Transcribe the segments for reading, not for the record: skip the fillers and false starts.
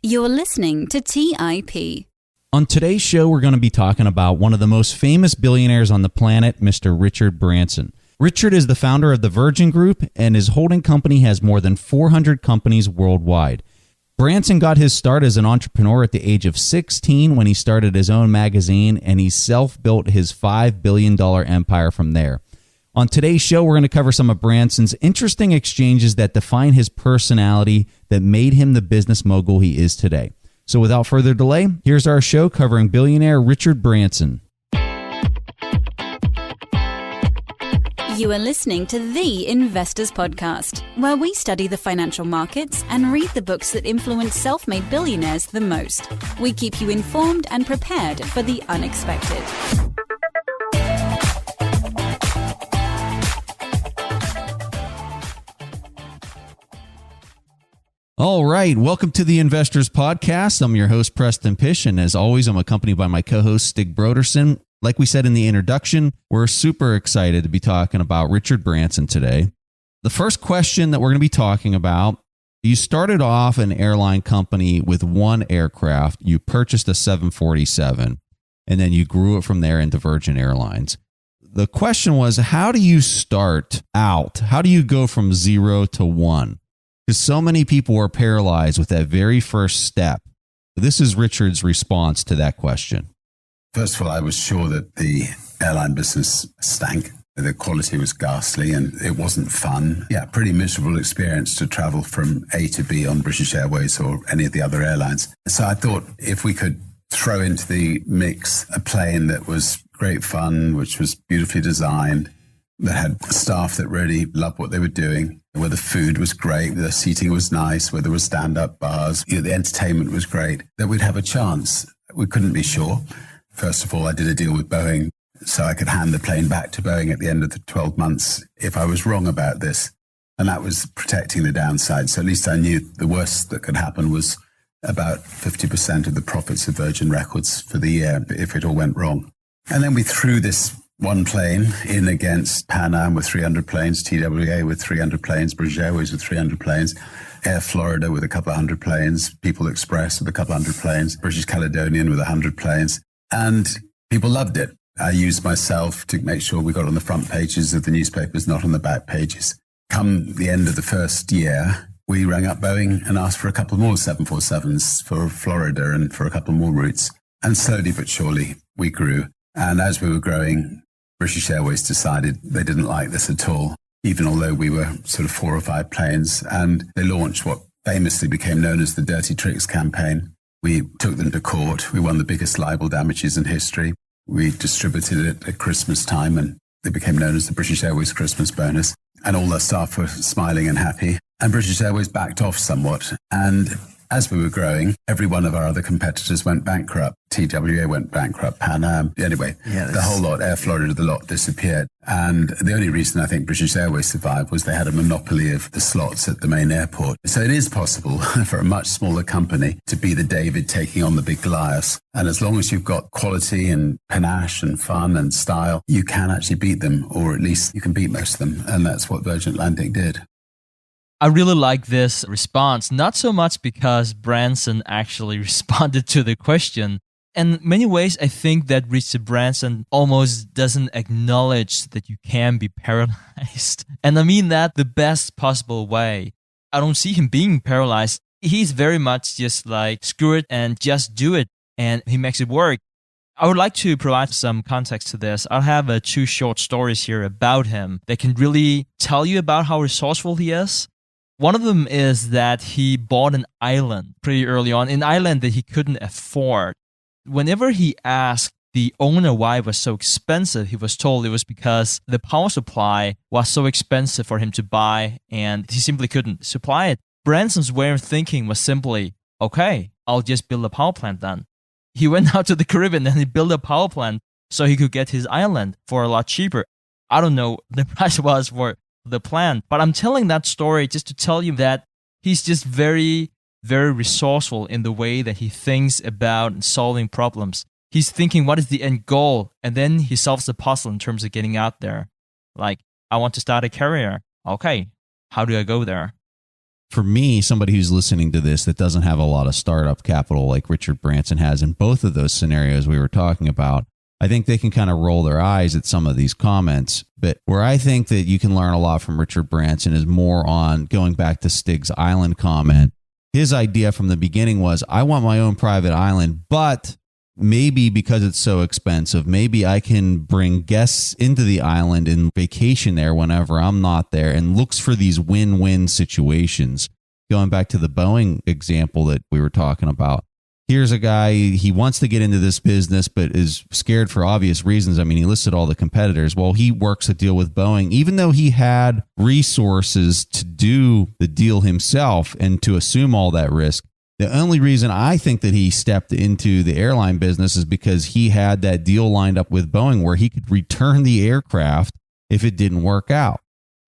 You're listening to TIP. On today's show, we're going to be talking about one of the most famous billionaires on the planet, Mr. Richard Branson. Richard is the founder of the Virgin Group, and his holding company has more than 400 companies worldwide. Branson got his start as an entrepreneur at the age of 16 when he started his own magazine, and he self-built his $5 billion empire from there. On today's show, we're going to cover some of Branson's interesting exchanges that define his personality that made him the business mogul he is today. So without further delay, here's our show covering billionaire Richard Branson. You are listening to The Investors Podcast, where we study the financial markets and read the books that influence self-made billionaires the most. We keep you informed and prepared for the unexpected. All right, welcome to the Investors Podcast. I'm your host, Preston Pish, and as always, I'm accompanied by my co-host, Stig Broderson. Like we said in the introduction, we're super excited to be talking about Richard Branson today. The first question that we're going to be talking about, you started off an airline company with one aircraft. You purchased a 747, and then you grew it from there into Virgin Airlines. The question was, how do you start out? How do you go from 0 to 1? Because so many people were paralyzed with that very first step. This is Richard's response to that question. First of all, I was sure that the airline business stank. The quality was ghastly and it wasn't fun. Yeah, pretty miserable experience to travel from A to B on British Airways or any of the other airlines. So I thought if we could throw into the mix a plane that was great fun, which was beautifully designed, that had staff that really loved what they were doing, where the food was great, the seating was nice, where there were stand-up bars, the entertainment was great, that we'd have a chance. We couldn't be sure. First of all, I did a deal with Boeing so I could hand the plane back to Boeing at the end of the 12 months if I was wrong about this. And that was protecting the downside. So at least I knew the worst that could happen was about 50% of the profits of Virgin Records for the year if it all went wrong. And then we threw this one plane in against Pan Am with 300 planes, TWA with 300 planes, British Airways with 300 planes, Air Florida with a couple of hundred planes, People Express with a couple of hundred planes, British Caledonian with 100 planes. And people loved it. I used myself to make sure we got on the front pages of the newspapers, not on the back pages. Come the end of the first year, we rang up Boeing and asked for a couple more 747s for Florida and for a couple more routes. And slowly but surely, we grew. And as we were growing, British Airways decided they didn't like this at all, even although we were sort of 4 or 5 planes. And they launched what famously became known as the Dirty Tricks campaign. We took them to court. We won the biggest libel damages in history. We distributed it at Christmas time, and it became known as the British Airways Christmas bonus. And all their staff were smiling and happy. And British Airways backed off somewhat. And as we were growing, every one of our other competitors went bankrupt. TWA went bankrupt, Pan Am. Anyway, the whole lot, Air Florida, the lot disappeared. And the only reason I think British Airways survived was they had a monopoly of the slots at the main airport. So it is possible for a much smaller company to be the David taking on the big Goliath. And as long as you've got quality and panache and fun and style, you can actually beat them, or at least you can beat most of them. And that's what Virgin Atlantic did. I really like this response, not so much because Branson actually responded to the question. In many ways, I think that Richard Branson almost doesn't acknowledge that you can be paralyzed. And I mean that the best possible way. I don't see him being paralyzed. He's very much just like, screw it and just do it. And he makes it work. I would like to provide some context to this. I'll have 2 short stories here about him that can really tell you about how resourceful he is. One of them is that he bought an island pretty early on, an island that he couldn't afford. Whenever he asked the owner why it was so expensive, he was told it was because the power supply was so expensive for him to buy and he simply couldn't supply it. Branson's way of thinking was simply, okay, I'll just build a power plant then. He went out to the Caribbean and he built a power plant so he could get his island for a lot cheaper. I don't know what the price was for the plan, but I'm telling that story just to tell you that he's just very, very resourceful in the way that he thinks about solving problems. He's thinking, what is the end goal? And then he solves the puzzle in terms of getting out there. Like, I want to start a career. Okay, how do I go there? for me, somebody who's listening to this that doesn't have a lot of startup capital like Richard Branson has in both of those scenarios we were talking about, I think they can kind of roll their eyes at some of these comments. But where I think that you can learn a lot from Richard Branson is more on going back to Stig's island comment. His idea from the beginning was, I want my own private island, but maybe because it's so expensive, maybe I can bring guests into the island and vacation there whenever I'm not there, and looks for these win-win situations. Going back to the Boeing example that we were talking about. Here's a guy, he wants to get into this business, but is scared for obvious reasons. I mean, he listed all the competitors. Well, he works a deal with Boeing, even though he had resources to do the deal himself and to assume all that risk. The only reason I think that he stepped into the airline business is because he had that deal lined up with Boeing where he could return the aircraft if it didn't work out.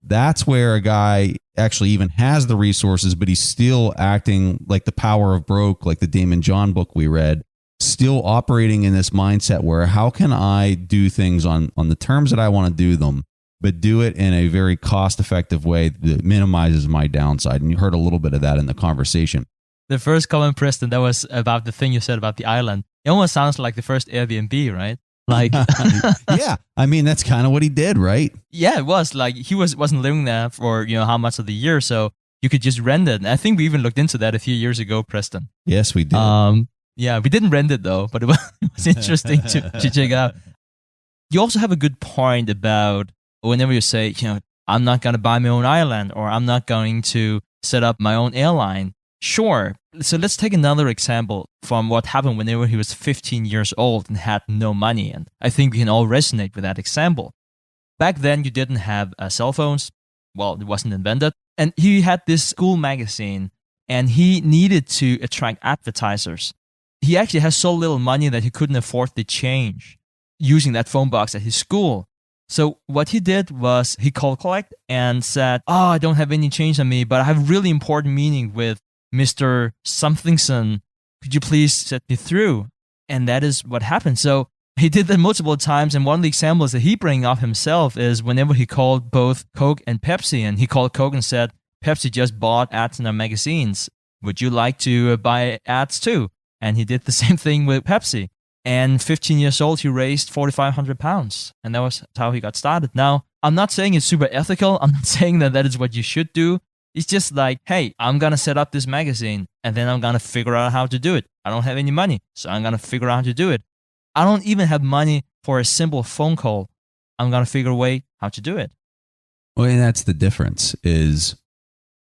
That's where a guy actually even has the resources, but he's still acting like the power of broke, like the Damon John book we read, still operating in this mindset where how can I do things on the terms that I want to do them, but do it in a very cost-effective way that minimizes my downside. And you heard a little bit of that in the conversation. The first comment, Preston, that was about the thing you said about the island. It almost sounds like the first Airbnb, right? Like, yeah, I mean, that's kind of what he did, right? Yeah, it was like he wasn't living there for, how much of the year. So you could just rent it. And I think we even looked into that a few years ago, Preston. Yes, we did. Yeah, we didn't rent it though, but it was interesting to check out. You also have a good point about whenever you say, I'm not going to buy my own island, or I'm not going to set up my own airline. Sure. So let's take another example from what happened whenever he was 15 years old and had no money. And I think we can all resonate with that example. Back then, you didn't have cell phones. Well, it wasn't invented. And he had this school magazine, and he needed to attract advertisers. He actually has so little money that he couldn't afford the change using that phone box at his school. So what he did was he called collect and said, I don't have any change on me, but I have a really important meeting with Mr. Somethingson, could you please set me through? And that is what happened. So he did that multiple times. And one of the examples that he bring up himself is whenever he called both Coke and Pepsi, and he called Coke and said, Pepsi just bought ads in our magazines. Would you like to buy ads too? And he did the same thing with Pepsi. And 15 years old, he raised 4,500 pounds. And that was how he got started. Now, I'm not saying it's super ethical. I'm not saying that is what you should do. It's just like, hey, I'm going to set up this magazine and then I'm going to figure out how to do it. I don't have any money, so I'm going to figure out how to do it. I don't even have money for a simple phone call. I'm going to figure a way how to do it. Well, and that's the difference is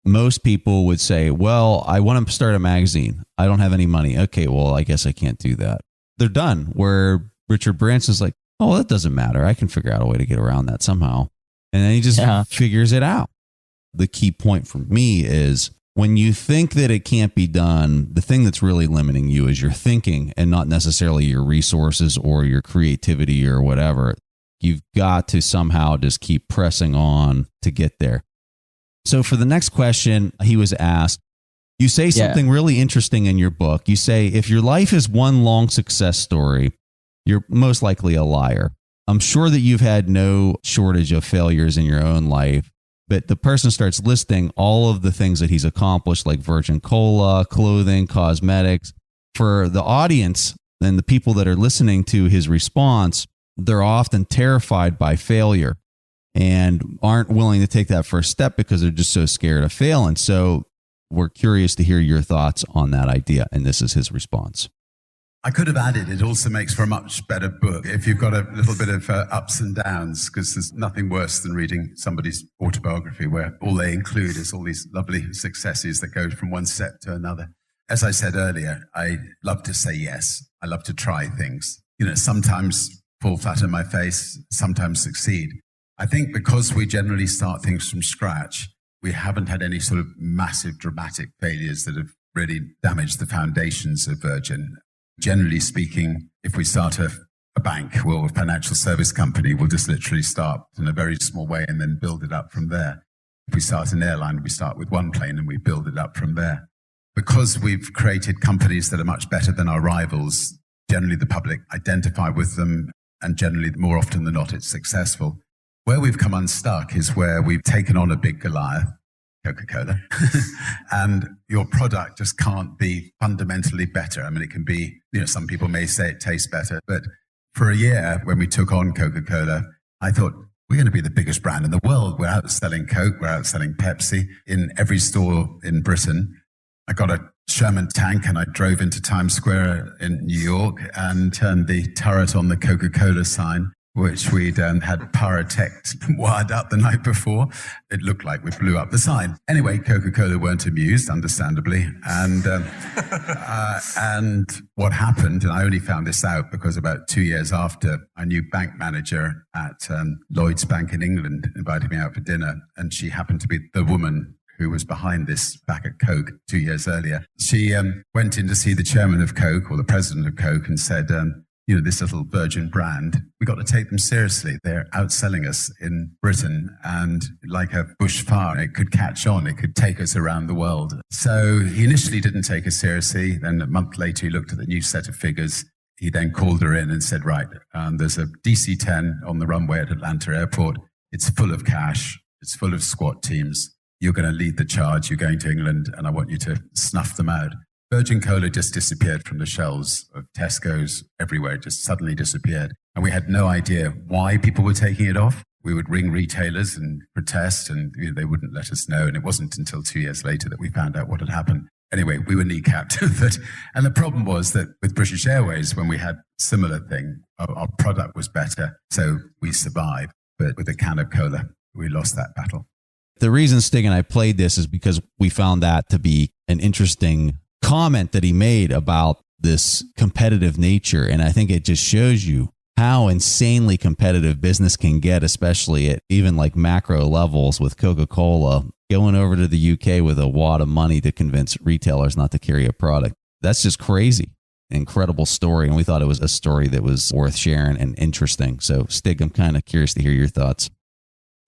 most people would say, well, I want to start a magazine. I don't have any money. Okay, well, I guess I can't do that. They're done. Where Richard Branson's like, oh, that doesn't matter. I can figure out a way to get around that somehow. And then he just figures it out. The key point for me is when you think that it can't be done, the thing that's really limiting you is your thinking and not necessarily your resources or your creativity or whatever. You've got to somehow just keep pressing on to get there. So for the next question, he was asked, you say something really interesting in your book. You say, if your life is one long success story, you're most likely a liar. I'm sure that you've had no shortage of failures in your own life. But the person starts listing all of the things that he's accomplished, like Virgin Cola, clothing, cosmetics. For the audience and the people that are listening to his response, they're often terrified by failure and aren't willing to take that first step because they're just so scared of failing. So we're curious to hear your thoughts on that idea. And this is his response. I could have added, it also makes for a much better book if you've got a little bit of ups and downs, because there's nothing worse than reading somebody's autobiography where all they include is all these lovely successes that go from one step to another. As I said earlier, I love to say yes. I love to try things. Sometimes fall flat on my face, sometimes succeed. I think because we generally start things from scratch, we haven't had any sort of massive dramatic failures that have really damaged the foundations of Virgin. Generally speaking, if we start a bank or a financial service company, we'll just literally start in a very small way and then build it up from there. If we start an airline, we start with one plane and we build it up from there. Because we've created companies that are much better than our rivals, generally the public identify with them, and generally more often than not it's successful. Where we've come unstuck is where we've taken on a big Goliath Coca-Cola. And your product just can't be fundamentally better. I mean, it can be, some people may say it tastes better, but for a year when we took on Coca-Cola, I thought, we're going to be the biggest brand in the world. We're outselling Coke, we're outselling Pepsi in every store in Britain. I got a Sherman tank and I drove into Times Square in New York and turned the turret on the Coca-Cola sign, which we'd had pyrotech wired up the night before. It looked like we blew up the sign. Anyway, Coca-Cola weren't amused, understandably. And and what happened, and I only found this out because about 2 years after, a new bank manager at Lloyds Bank in England invited me out for dinner, and she happened to be the woman who was behind this back at Coke 2 years earlier. She went in to see the chairman of Coke or the president of Coke and said, this little virgin brand, we got to take them seriously. They're outselling us in Britain, and like a bush fire, it could catch on. It could take us around the world. So he initially didn't take us seriously. Then a month later, he looked at the new set of figures. He then called her in and said, right, there's a DC-10 on the runway at Atlanta Airport. It's full of cash. It's full of squad teams. You're going to lead the charge. You're going to England, and I want you to snuff them out. Virgin Cola just disappeared from the shelves of Tesco's everywhere. It just suddenly disappeared. And we had no idea why people were taking it off. We would ring retailers and protest, and they wouldn't let us know. And it wasn't until 2 years later that we found out what had happened. Anyway, we were kneecapped. And the problem was that with British Airways, when we had similar thing, our product was better. So we survived. But with a can of cola, we lost that battle. The reason Stig and I played this is because we found that to be an interesting comment that he made about this competitive nature. And I think it just shows you how insanely competitive business can get, especially at even like macro levels with Coca-Cola going over to the UK with a wad of money to convince retailers not to carry a product. That's just crazy. Incredible story. And we thought it was a story that was worth sharing and interesting. So Stig, I'm kind of curious to hear your thoughts.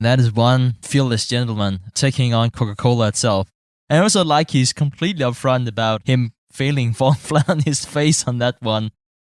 That is one fearless gentleman taking on Coca-Cola itself. And I also like he's completely upfront about him falling flat on his face on that one.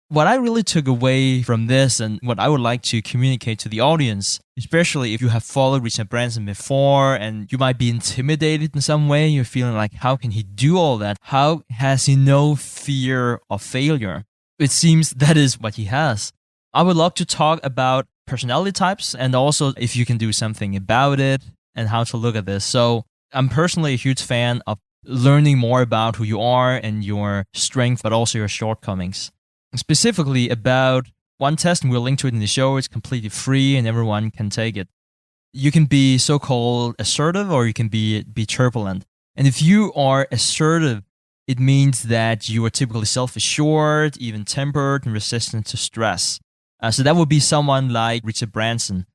What I really took away from this and what I would like to communicate to the audience, especially if you have followed Richard Branson before and you might be intimidated in some way, you're feeling like, how can he do all that? How has he no fear of failure? It seems that is what he has. I would love to talk about personality types and also if you can do something about it and how to look at this. So I'm personally a huge fan of learning more about who you are and your strengths, but also your shortcomings. Specifically about one test, and we'll link to it in the show. It's completely free and everyone can take it. You can be so-called assertive or you can be turbulent. And if you are assertive, it means that you are typically self-assured, even-tempered, and resistant to stress. So that would be someone like Richard Branson,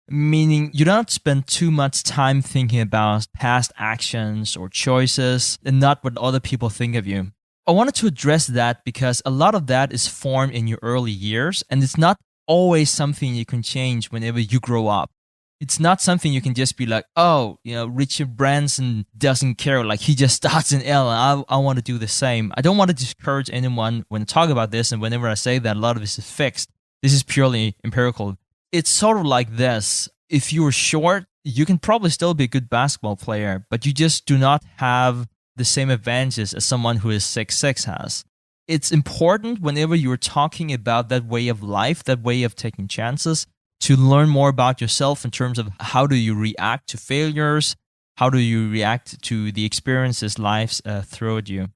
meaning you don't spend too much time thinking about past actions or choices and not what other people think of you. I wanted to address that because a lot of that is formed in your early years, and it's not always something you can change whenever you grow up. It's not something you can just be like, oh, Richard Branson doesn't care. Like he just starts in L and I want to do the same. I don't want to discourage anyone when I talk about this, and whenever I say that, a lot of this is fixed. This is purely empirical. It's sort of like this. If you were short, you can probably still be a good basketball player, but you just do not have the same advantages as someone who is 6'6" has. It's important whenever you're talking about that way of life, that way of taking chances, to learn more about yourself in terms of how do you react to failures, how do you react to the experiences life throws you.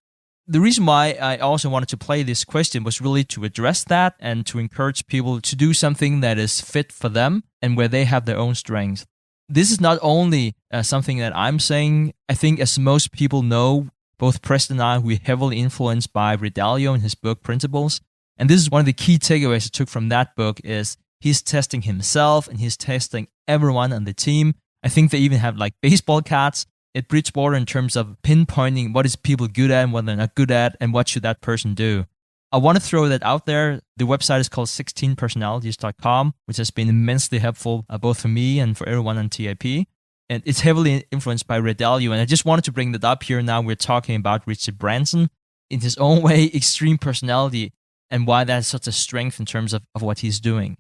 The reason why I also wanted to play this question was really to address that and to encourage people to do something that is fit for them and where they have their own strengths. This is not only something that I'm saying. I think as most people know, both Preston and I, we're heavily influenced by Ray Dalio in his book Principles. And this is one of the key takeaways I took from that book is he's testing himself and he's testing everyone on the team. I think they even have like baseball cards at Bridgewater in terms of pinpointing what is people good at and what they're not good at and what should that person do. I want to throw that out there. The website is called 16personalities.com, which has been immensely helpful both for me and for everyone on TIP. And it's heavily influenced by Ray Dalio. And I just wanted to bring that up here now. We're talking about Richard Branson in his own way, extreme personality, and why that's such a strength in terms of what he's doing.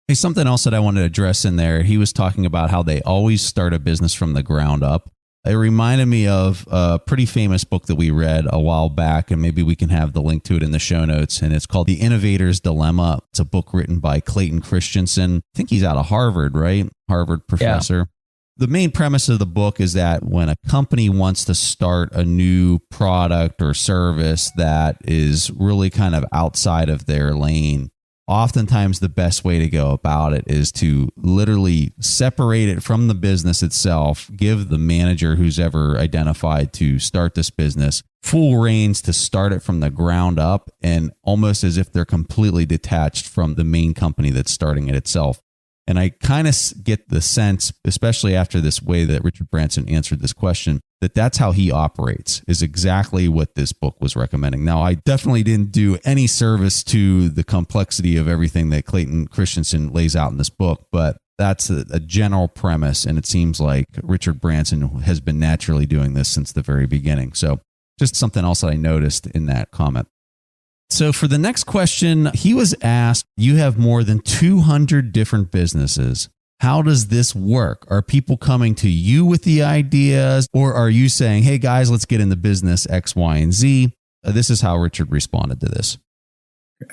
Hey, something else that I wanted to address in there, he was talking about how they always start a business from the ground up. It reminded me of a pretty famous book that we read a while back, and maybe we can have the link to it in the show notes. And it's called The Innovator's Dilemma. It's a book written by Clayton Christensen. I think he's out of Harvard, right? Harvard professor. Yeah. The main premise of the book is that when a company wants to start a new product or service that is really kind of outside of their lane, oftentimes the best way to go about it is to literally separate it from the business itself, give the manager who's ever identified to start this business full reins to start it from the ground up, and almost as if they're completely detached from the main company that's starting it itself. And I kind of get the sense, especially after this way that Richard Branson answered this question, that that's how he operates, is exactly what this book was recommending. Now, I definitely didn't do any service to the complexity of everything that Clayton Christensen lays out in this book, but that's a general premise. And it seems like Richard Branson has been naturally doing this since the very beginning. So just something else that I noticed in that comment. So for the next question, he was asked, you have more than 200 different businesses. How does this work? Are people coming to you with the ideas, or are you saying, hey guys, let's get into business X, Y, and Z? This is how Richard responded to this.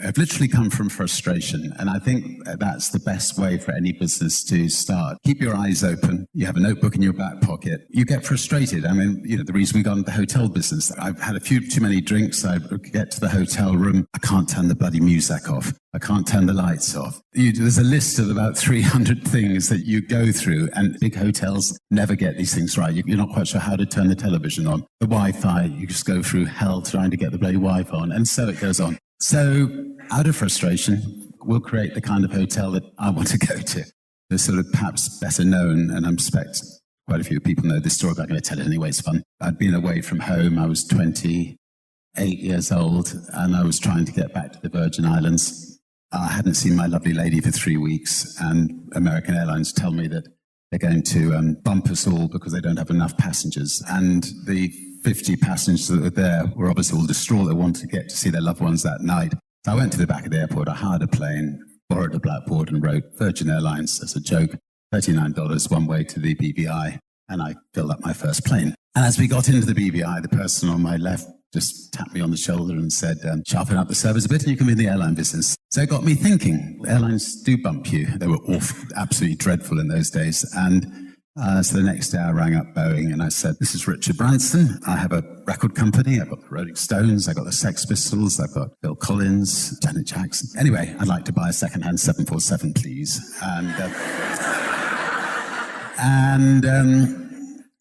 I've literally come from frustration, and I think that's the best way for any business to start. Keep your eyes open. You have a notebook in your back pocket. You get frustrated. I mean, the reason we got into the hotel business, I've had a few too many drinks. I get to the hotel room. I can't turn the bloody music off. I can't turn the lights off. There's a list of about 300 things that you go through, and big hotels never get these things right. You're not quite sure how to turn the television on. The Wi-Fi, you just go through hell trying to get the bloody Wi-Fi on, and so it goes on. So out of frustration, we'll create the kind of hotel that I want to go to. They're sort of perhaps better known, and I suspect quite a few people know this story, but I'm going to tell it anyway. It's fun. I'd been away from home. I was 28 years old, and I was trying to get back to the Virgin Islands. I hadn't seen my lovely lady for 3 weeks, and American Airlines tell me that they're going to bump us all because they don't have enough passengers. And the 50 passengers that were there were obviously all distraught. They wanted to get to see their loved ones that night. So I went to the back of the airport. I hired a plane, borrowed a blackboard, and wrote Virgin Airlines as a joke, $39 one way to the BVI. And I filled up my first plane. And as we got into the BVI, the person on my left just tapped me on the shoulder and said, sharpen up the service a bit and you can be in the airline business. So it got me thinking, airlines do bump you. They were awful, absolutely dreadful in those days. And so the next day I rang up Boeing and I said, this is Richard Branson. I have a record company. I've got the Rolling Stones. I've got the Sex Pistols. I've got Phil Collins, Janet Jackson. Anyway, I'd like to buy a second-hand 747, please. And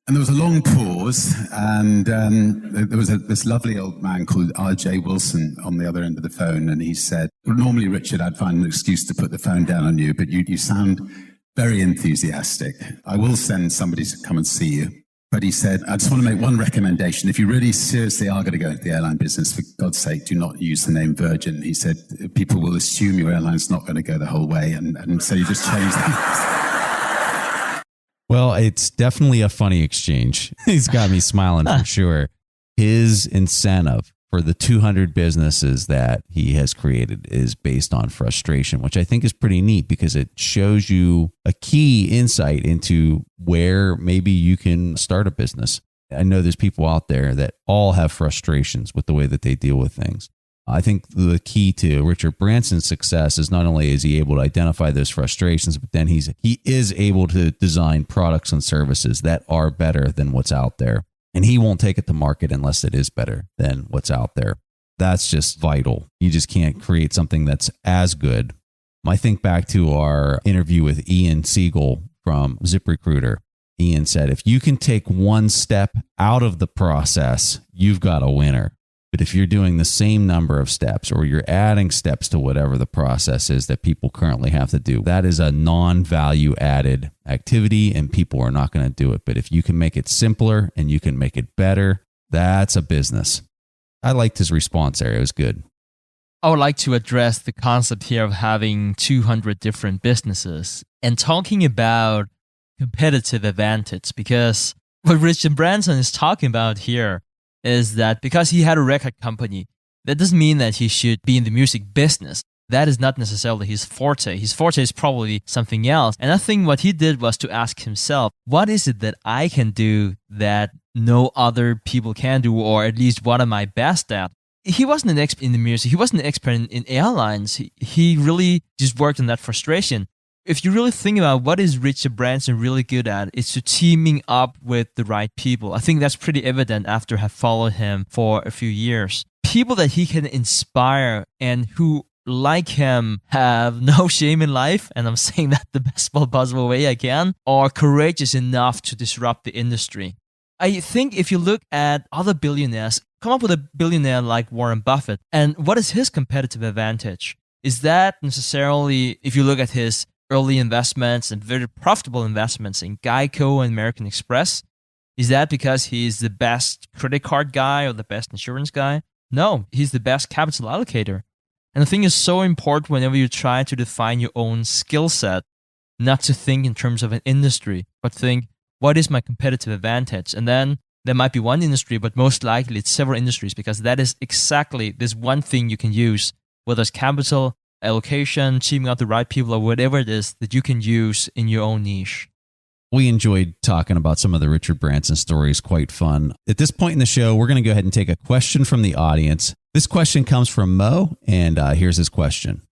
there was a long pause, and there was this lovely old man called R.J. Wilson on the other end of the phone, and he said, well, normally, Richard, I'd find an excuse to put the phone down on you, but you sound very enthusiastic. I will send somebody to come and see you. But he said, I just want to make one recommendation. If you really seriously are going to go into the airline business, for God's sake, do not use the name Virgin. He said, people will assume your airline's not going to go the whole way, and so you just change that. Well, it's definitely a funny exchange. He's got me smiling for sure. His incentive for the 200 businesses that he has created is based on frustration, which I think is pretty neat because it shows you a key insight into where maybe you can start a business. I know there's people out there that all have frustrations with the way that they deal with things. I think the key to Richard Branson's success is not only is he able to identify those frustrations, but then he is able to design products and services that are better than what's out there. And he won't take it to market unless it is better than what's out there. That's just vital. You just can't create something that's as good. I think back to our interview with Ian Siegel from ZipRecruiter. Ian said, if you can take one step out of the process, you've got a winner. But if you're doing the same number of steps or you're adding steps to whatever the process is that people currently have to do, that is a non-value added activity and people are not going to do it. But if you can make it simpler and you can make it better, that's a business. I liked his response there. It was good. I would like to address the concept here of having 200 different businesses and talking about competitive advantage, because what Richard Branson is talking about here is that because he had a record company, that doesn't mean that he should be in the music business. That is not necessarily his forte. His forte is probably something else. And I think what he did was to ask himself, what is it that I can do that no other people can do, or at least what am I best at? He wasn't an expert in the music. He wasn't an expert in airlines. He really just worked on that frustration. If you really think about what is Richard Branson really good at, it's to teaming up with the right people. I think that's pretty evident after I have followed him for a few years. People that he can inspire and who, like him, have no shame in life, and I'm saying that the best possible way I can, are courageous enough to disrupt the industry. I think if you look at other billionaires, come up with a billionaire like Warren Buffett, and what is his competitive advantage? Is that necessarily, if you look at his early investments and very profitable investments in Geico and American Express, is that because he's the best credit card guy or the best insurance guy? No, he's the best capital allocator. And the thing is so important whenever you try to define your own skill set, not to think in terms of an industry, but think, what is my competitive advantage? And then there might be one industry, but most likely it's several industries, because that is exactly this one thing you can use, whether it's capital, allocation, teaming up the right people, or whatever it is that you can use in your own niche. We enjoyed talking about some of the Richard Branson stories. Quite fun. At this point in the show, we're going to go ahead and take a question from the audience. This question comes from Mo, and here's his question.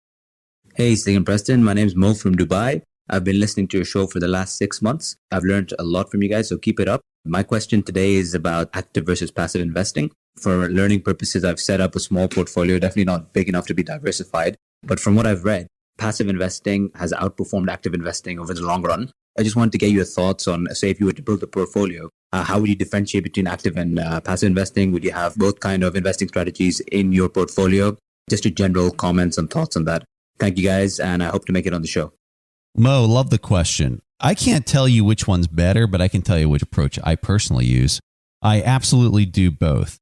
Hey, Stig and Preston. My name's Mo from Dubai. I've been listening to your show for the last 6 months. I've learned a lot from you guys, so keep it up. My question today is about active versus passive investing. For learning purposes, I've set up a small portfolio, definitely not big enough to be diversified. But from what I've read, passive investing has outperformed active investing over the long run. I just wanted to get your thoughts on, say, if you were to build a portfolio, how would you differentiate between active and passive investing? Would you have both kind of investing strategies in your portfolio? Just your general comments and thoughts on that. Thank you guys, and I hope to make it on the show. Mo, love the question. I can't tell you which one's better, but I can tell you which approach I personally use. I absolutely do both.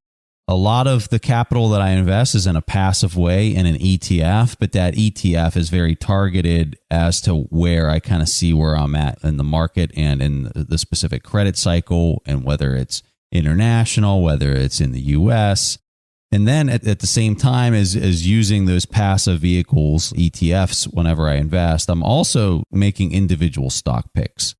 A lot of the capital that I invest is in a passive way in an ETF, but that ETF is very targeted as to where I kind of see where I'm at in the market and in the specific credit cycle, and whether it's international, whether it's in the US. And then at the same time as using those passive vehicles, ETFs, whenever I invest, I'm also making individual stock picks.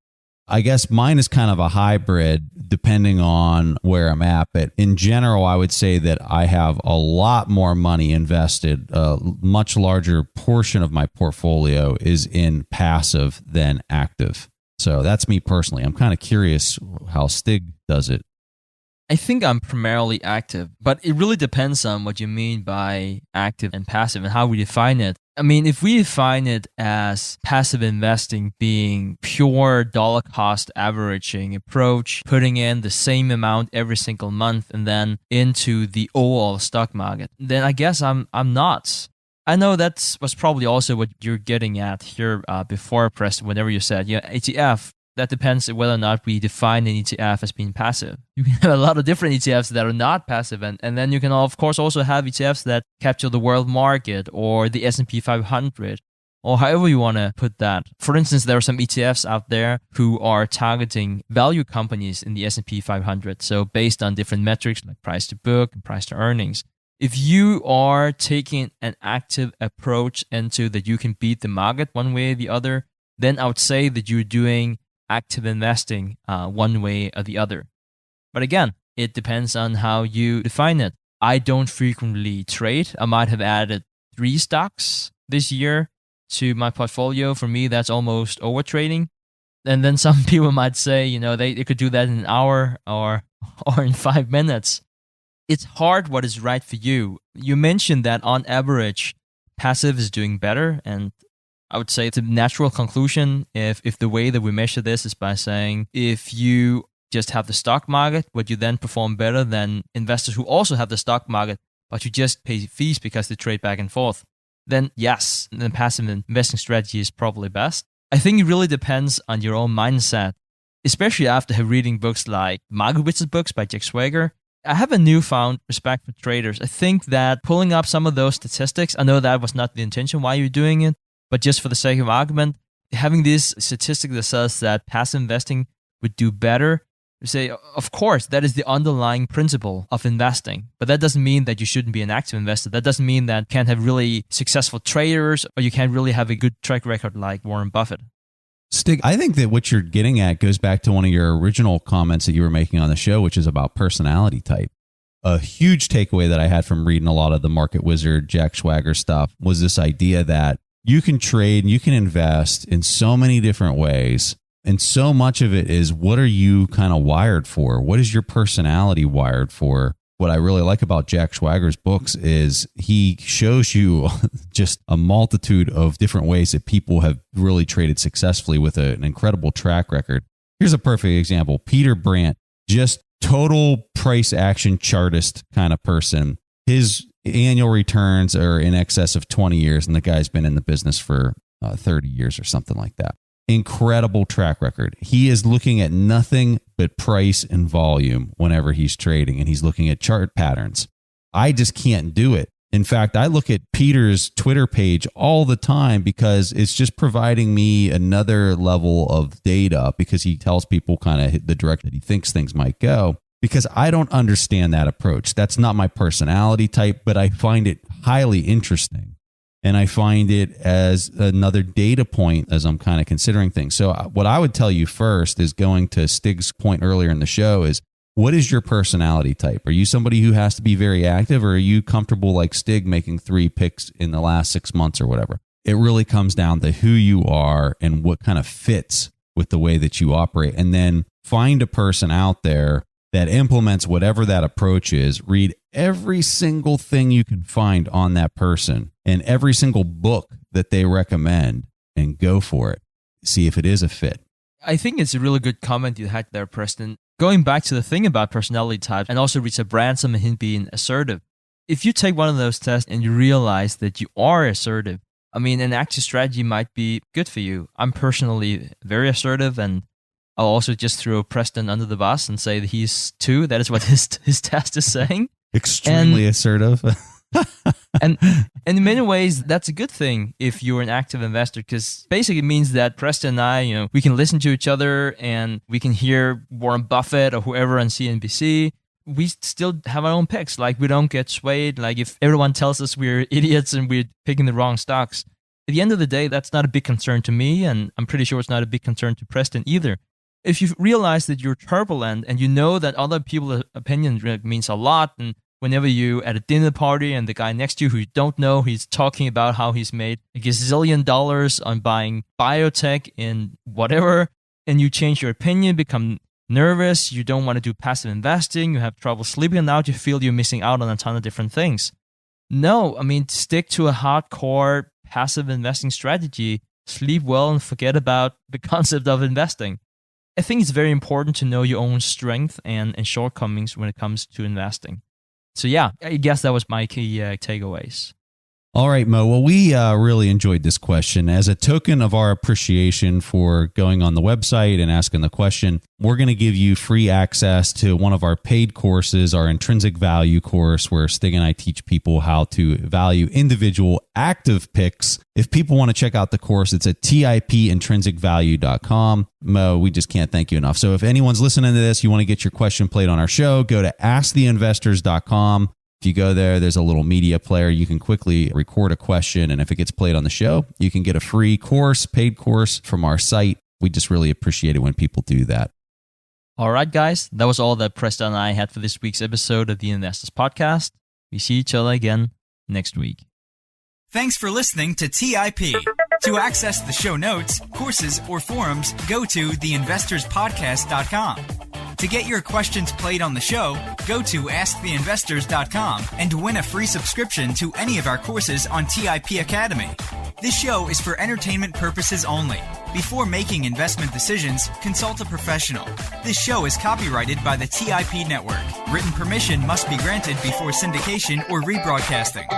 I guess mine is kind of a hybrid depending on where I'm at. But in general, I would say that I have a lot more money invested. A much larger portion of my portfolio is in passive than active. So that's me personally. I'm kind of curious how Stig does it. I think I'm primarily active, but it really depends on what you mean by active and passive and how we define it. I mean, if we define it as passive investing being pure dollar cost averaging approach, putting in the same amount every single month and then into the overall stock market, then I guess I'm not. I know that was probably also what you're getting at here before, Preston, whenever you said, ETF. That depends on whether or not we define an ETF as being passive. You can have a lot of different ETFs that are not passive, and then you can, of course, also have ETFs that capture the world market or the S&P 500, or however you want to put that. For instance, there are some ETFs out there who are targeting value companies in the S&P 500, so based on different metrics like price to book and price to earnings. If you are taking an active approach into that you can beat the market one way or the other, then I would say that you're doing active investing one way or the other. But again, it depends on how you define it. I don't frequently trade. I might have added 3 stocks this year to my portfolio. For me, that's almost over trading. And then some people might say, they could do that in an hour or in 5 minutes. It's hard what is right for you. You mentioned that on average, passive is doing better, and I would say it's a natural conclusion if the way that we measure this is by saying if you just have the stock market, would you then perform better than investors who also have the stock market, but you just pay fees because they trade back and forth? Then yes, the passive investing strategy is probably best. I think it really depends on your own mindset, especially after reading books like Markowitz's books by Jack Swagger. I have a newfound respect for traders. I think that pulling up some of those statistics, I know that was not the intention why you're doing it, but just for the sake of argument, having this statistic that says that passive investing would do better You say, of course, that is the underlying principle of investing. But that doesn't mean that you shouldn't be an active investor. That doesn't mean that you can't have really successful traders or you can't really have a good track record like Warren Buffett. Stig, I think that what you're getting at goes back to one of your original comments that you were making on the show, which is about personality type. A huge takeaway that I had from reading a lot of the Market Wizard, Jack Schwager stuff was this idea that you can trade and you can invest in so many different ways. And so much of it is, what are you kind of wired for? What is your personality wired for? What I really like about Jack Schwager's books is he shows you just a multitude of different ways that people have really traded successfully with an incredible track record. Here's a perfect example. Peter Brandt, just total price action chartist kind of person. His annual returns are in excess of 20 years, and the guy's been in the business for 30 years or something like that. Incredible track record. He is looking at nothing but price and volume whenever he's trading, and he's looking at chart patterns. I just can't do it. In fact, I look at Peter's Twitter page all the time because it's just providing me another level of data, because he tells people kind of the direction that he thinks things might go, because I don't understand that approach. That's not my personality type, but I find it highly interesting. And I find it as another data point as I'm kind of considering things. So what I would tell you first is, going to Stig's point earlier in the show, is what is your personality type? Are you somebody who has to be very active, or are you comfortable like Stig making 3 picks in the last 6 months or whatever? It really comes down to who you are and what kind of fits with the way that you operate. And then find a person out there that implements whatever that approach is. Read every single thing you can find on that person and every single book that they recommend, and go for it. See if it is a fit. I think it's a really good comment you had there, Preston. Going back to the thing about personality types, and also Richard Branson and him being assertive. If you take one of those tests and you realize that you are assertive, I mean, an active strategy might be good for you. I'm personally very assertive, and I'll also just throw Preston under the bus and say that he's too. That is what his test is saying. Extremely assertive. And in many ways, that's a good thing if you're an active investor, because basically it means that Preston and I, we can listen to each other and we can hear Warren Buffett or whoever on CNBC. We still have our own picks. Like, we don't get swayed. Like, if everyone tells us we're idiots and we're picking the wrong stocks, at the end of the day, that's not a big concern to me. And I'm pretty sure it's not a big concern to Preston either. If you realize that you're turbulent and you know that other people's opinion means a lot, and whenever you at a dinner party and the guy next to you who you don't know, he's talking about how he's made a gazillion dollars on buying biotech in whatever, and you change your opinion, become nervous, you don't want to do passive investing, you have trouble sleeping at night, you feel you're missing out on a ton of different things. No, I mean, stick to a hardcore passive investing strategy, sleep well, and forget about the concept of investing. I think it's very important to know your own strength and shortcomings when it comes to investing. So yeah, I guess that was my key takeaways. All right, Mo. Well, we really enjoyed this question. As a token of our appreciation for going on the website and asking the question, we're going to give you free access to one of our paid courses, our Intrinsic Value course, where Stig and I teach people how to value individual active picks. If people want to check out the course, it's at tipintrinsicvalue.com. Mo, we just can't thank you enough. So if anyone's listening to this, you want to get your question played on our show, go to asktheinvestors.com. If you go there, there's a little media player. You can quickly record a question, and if it gets played on the show, you can get a free course, paid course from our site. We just really appreciate it when people do that. All right, guys, that was all that Preston and I had for this week's episode of the Investors Podcast. We see each other again next week. Thanks for listening to TIP. To access the show notes, courses, or forums, go to theinvestorspodcast.com. To get your questions played on the show, go to asktheinvestors.com and win a free subscription to any of our courses on TIP Academy. This show is for entertainment purposes only. Before making investment decisions, consult a professional. This show is copyrighted by the TIP Network. Written permission must be granted before syndication or rebroadcasting.